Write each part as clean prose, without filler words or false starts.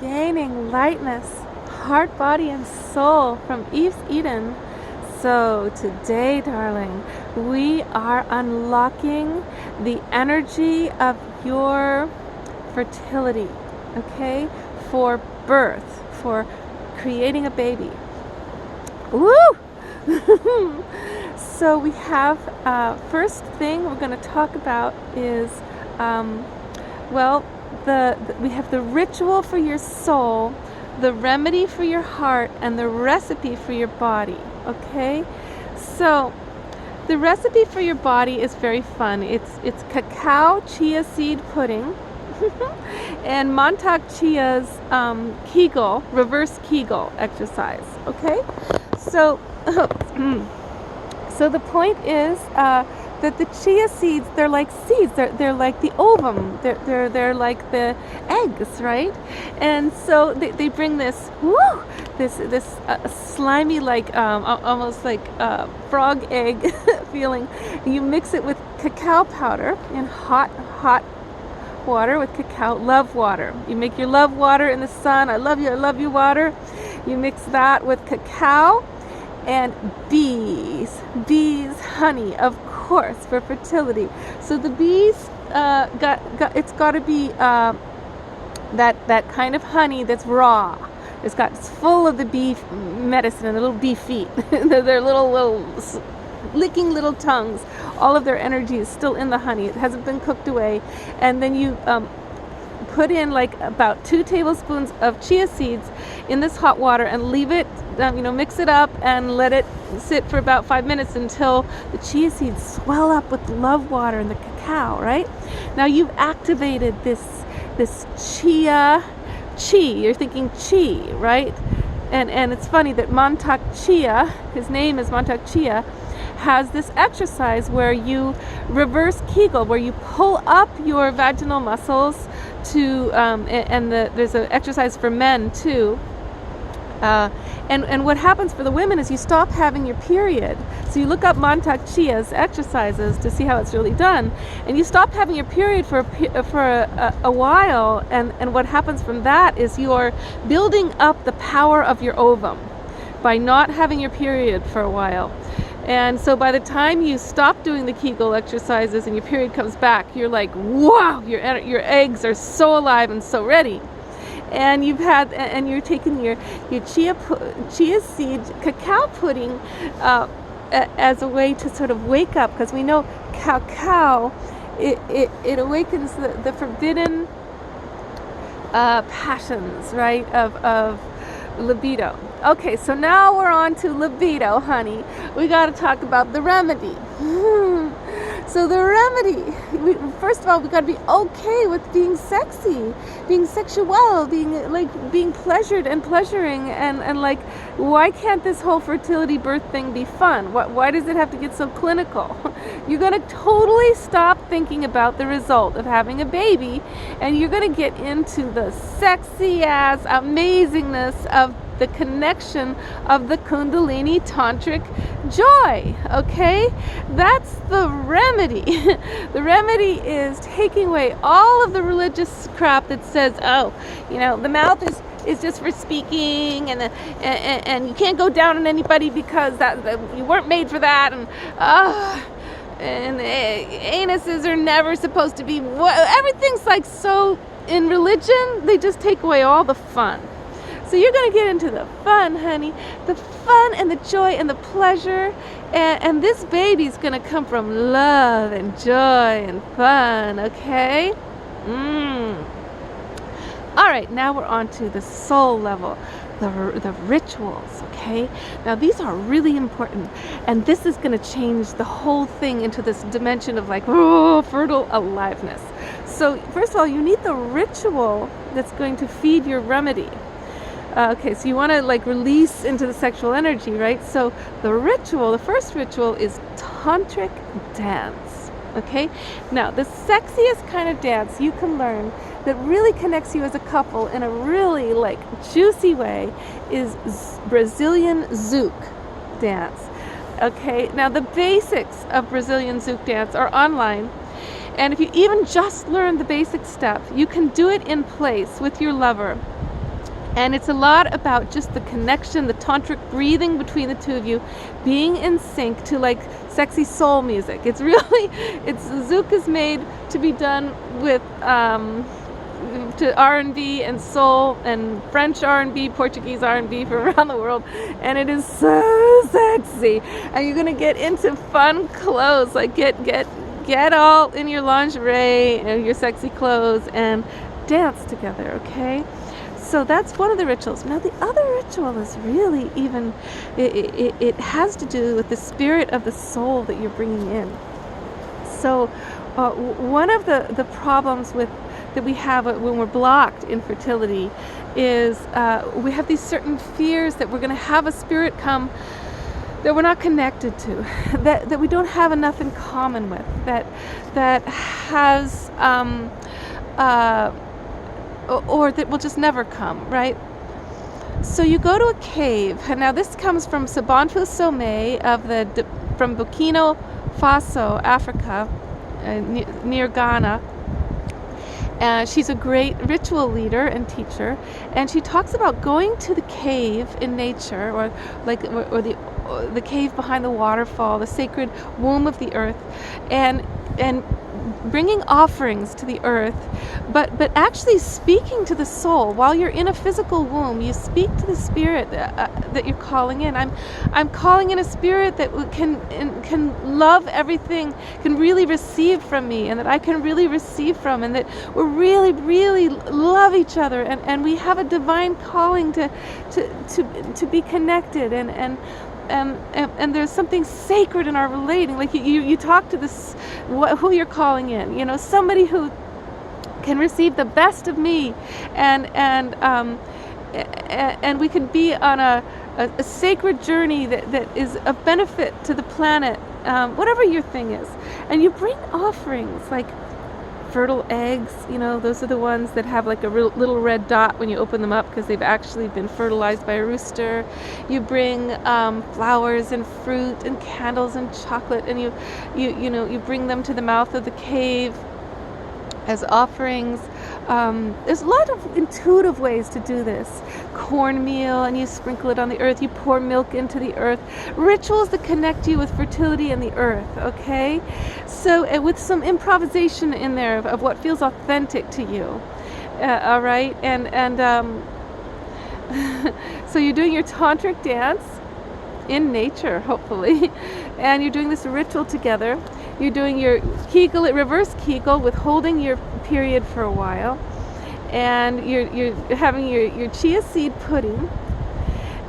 gaining lightness, heart, body, and soul from Eve's Eden. So today, darling, we are unlocking the energy of your fertility, okay? For birth, for creating a baby. Woo! So we have, first thing we're going to talk about is, we have the ritual for your soul, the remedy for your heart, and the recipe for your body, okay? So the recipe for your body is very fun. It's cacao chia seed pudding and Montauk Chia's Kegel, reverse Kegel exercise, okay? So so the point is that the chia seeds, they're like seeds. They're like the ovum. They're like the eggs, right? And so they bring this slimy, like almost like frog egg feeling. You mix it with cacao powder in hot water with cacao, love water. You make your love water in the sun. I love you water. You mix that with cacao and bees, honey, of course, for fertility. So the bees it's got to be that kind of honey that's raw. It's full of the bee medicine and the little bee feet. Their little licking little tongues. All of their energy is still in the honey. It hasn't been cooked away. And then you put in like about 2 tablespoons of chia seeds in this hot water and leave it, mix it up and let it sit for about 5 minutes until the chia seeds swell up with love water and the cacao, right? Now you've activated this chi. You're thinking chi, right? And it's funny that Montauk Chia, his name is Montauk Chia, has this exercise where you reverse Kegel, where you pull up your vaginal muscles to, there's an exercise for men too. And what happens for the women is you stop having your period. So you look up Montauk Chia's exercises to see how it's really done, and you stop having your period for a while. And what happens from that is you're building up the power of your ovum by not having your period for a while. And so by the time you stop doing the Kegel exercises and your period comes back, you're like, wow, your eggs are so alive and so ready. And you're taking your chia seed cacao pudding as a way to sort of wake up, because we know cacao it awakens the forbidden passions, right, of libido. Okay, so now we're on to libido, honey. We got to talk about the remedy. So the remedy, first of all, we got to be okay with being sexy, being sexual, being pleasured and pleasuring, and like, why can't this whole fertility birth thing be fun? Why does it have to get so clinical? You're going to totally stop thinking about the result of having a baby, and you're going to get into the sexy ass amazingness of the connection of the Kundalini tantric joy, okay? That's the remedy. The remedy is taking away all of the religious crap that says, the mouth is just for speaking, and you can't go down on anybody because that you weren't made for that, and anuses are never supposed to be. Everything's like so in religion. They just take away all the fun. So you're going to get into the fun, honey, the fun and the joy and the pleasure, and this baby's going to come from love and joy and fun, okay? All right, now we're on to the soul level, the rituals, okay? Now these are really important, and this is going to change the whole thing into this dimension of like, fertile aliveness. So first of all, you need the ritual that's going to feed your remedy. Okay, so you want to like release into the sexual energy, right? So the first ritual is tantric dance, okay? Now, the sexiest kind of dance you can learn that really connects you as a couple in a really like juicy way is Brazilian zouk dance, okay? Now, the basics of Brazilian zouk dance are online, and if you even just learn the basic step, you can do it in place with your lover And it's a lot about just the connection, the tantric breathing between the two of you, being in sync to like sexy soul music. It's really, Zouk is made to be done with to R&B and soul and French R&B, Portuguese R&B from around the world, and it is so sexy. And you're gonna get into fun clothes, like get all in your lingerie and your sexy clothes and dance together, okay? So that's one of the rituals. Now the other ritual is really even, it has to do with the spirit of the soul that you're bringing in. So one of the problems that we have when we're blocked in fertility is we have these certain fears that we're going to have a spirit come that we're not connected to, that we don't have enough in common with, that has or that will just never come, right? So you go to a cave, and now this comes from Sabantu Somé from Burkina Faso, Africa, near Ghana. She's a great ritual leader and teacher, and she talks about going to the cave in nature, or the cave behind the waterfall, the sacred womb of the earth, and bringing offerings to the earth, but actually speaking to the soul. While you're in a physical womb, you speak to the spirit that you're calling in. I'm calling in a spirit that can love everything, can really receive from me, and that I can really receive from, and that we're really, really love each other, and we have a divine calling to be connected, and there's something sacred in our relating. Like you talk to this, who you're calling in, somebody who can receive the best of me, and we can be on a sacred journey that is of benefit to the planet, whatever your thing is. And you bring offerings like fertile eggs, those are the ones that have like a little red dot when you open them up because they've actually been fertilized by a rooster. You bring flowers and fruit and candles and chocolate, and you bring them to the mouth of the cave as offerings. There's a lot of intuitive ways to do this. Cornmeal, and you sprinkle it on the earth. You pour milk into the earth. Rituals that connect you with fertility and the earth, okay? So with some improvisation in there of what feels authentic to you, all right? And so you're doing your tantric dance in nature, hopefully, and you're doing this ritual together. You're doing your Kegel, reverse Kegel, with holding your period for a while, and you're having your chia seed pudding,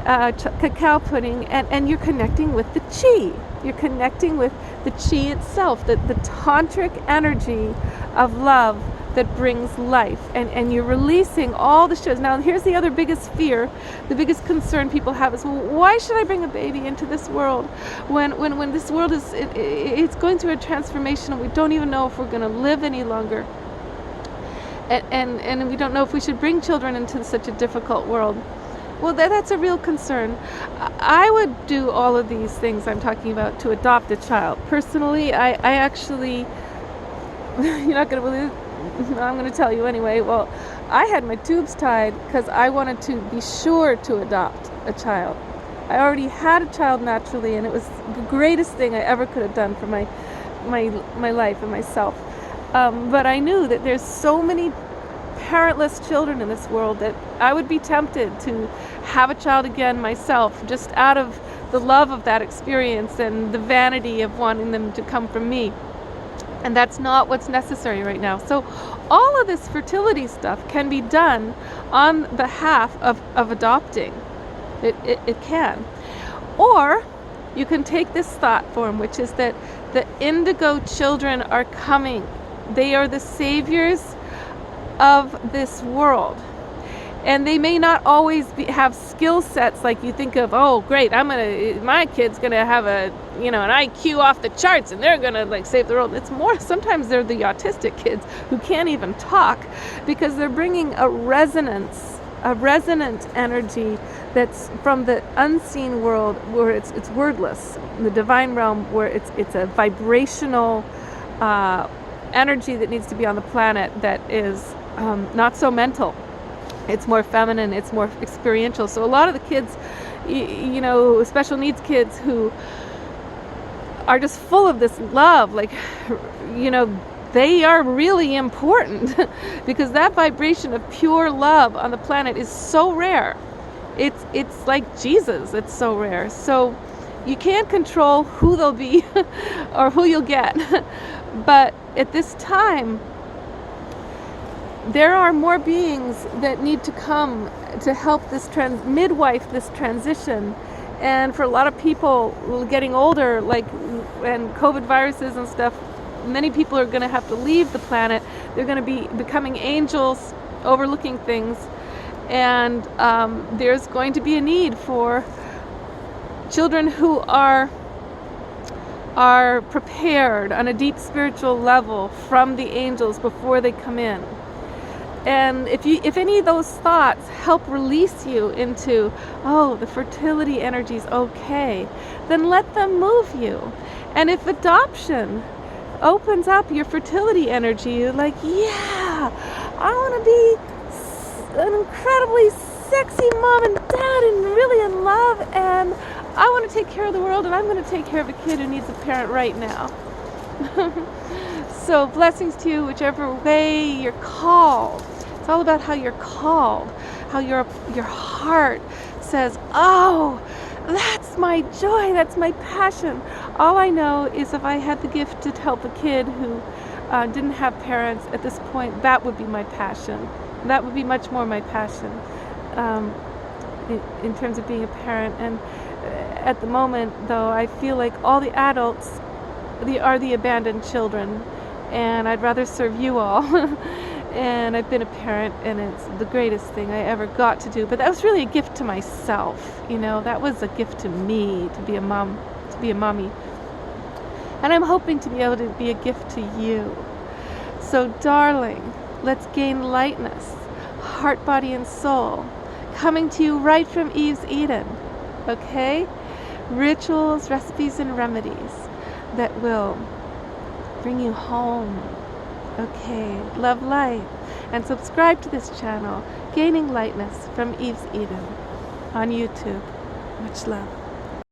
cacao pudding, and you're connecting with the chi. You're connecting with the chi itself, the tantric energy of love that brings life, and you're releasing all the shows. Now here's the other biggest fear, the biggest concern people have is, well, why should I bring a baby into this world when this world is it's going through a transformation, and we don't even know if we're going to live any longer, and we don't know if we should bring children into such a difficult world. Well, that's a real concern. I would do all of these things I'm talking about to adopt a child. Personally, I actually, you're not going to believe it, I'm going to tell you anyway. Well, I had my tubes tied because I wanted to be sure to adopt a child. I already had a child naturally, and it was the greatest thing I ever could have done for my life and myself. But I knew that there's so many parentless children in this world that I would be tempted to have a child again myself, just out of the love of that experience and the vanity of wanting them to come from me. And that's not what's necessary right now. So all of this fertility stuff can be done on behalf of adopting. It can. Or you can take this thought form, which is that the indigo children are coming. They are the saviors of this world. And they may not always have skill sets like you think of, oh great, my kid's gonna have an IQ off the charts, and they're gonna like save the world. It's more, sometimes they're the autistic kids who can't even talk, because they're bringing a resonant energy that's from the unseen world, where it's wordless, in the divine realm, where it's a vibrational energy that needs to be on the planet that is not so mental. It's more feminine, it's more experiential. So a lot of the kids, you know, special needs kids who are just full of this love, like, you know, they are really important because that vibration of pure love on the planet is so rare. It's like Jesus, it's so rare. So you can't control who they'll be or who you'll get. But at this time, there are more beings that need to come to help this midwife this transition. And for a lot of people getting older, like, and COVID viruses and stuff, many people are going to have to leave the planet. They're going to be becoming angels, overlooking things. And there's going to be a need for children who are prepared on a deep spiritual level from the angels before they come in. And if any of those thoughts help release you into, oh, the fertility energy is okay, then let them move you. And if adoption opens up your fertility energy, you're like, yeah, I want to be an incredibly sexy mom and dad and really in love, and I want to take care of the world, and I'm going to take care of a kid who needs a parent right now. So blessings to you, whichever way you're called. It's all about how you're called, how your heart says, oh, that's my joy, that's my passion. All I know is if I had the gift to help a kid who didn't have parents at this point, that would be my passion. That would be much more my passion in terms of being a parent. And at the moment, though, I feel like all the adults are the abandoned children, and I'd rather serve you all. And I've been a parent, and it's the greatest thing I ever got to do. But that was really a gift to myself, you know. That was a gift to me, to be a mom, to be a mommy. And I'm hoping to be able to be a gift to you. So, darling, let's gain lightness, heart, body, and soul, coming to you right from Eve's Eden, okay? Rituals, recipes, and remedies that will bring you home. Okay, love life, and subscribe to this channel, Gaining Lightness from Eve's Eden, on YouTube. Much love.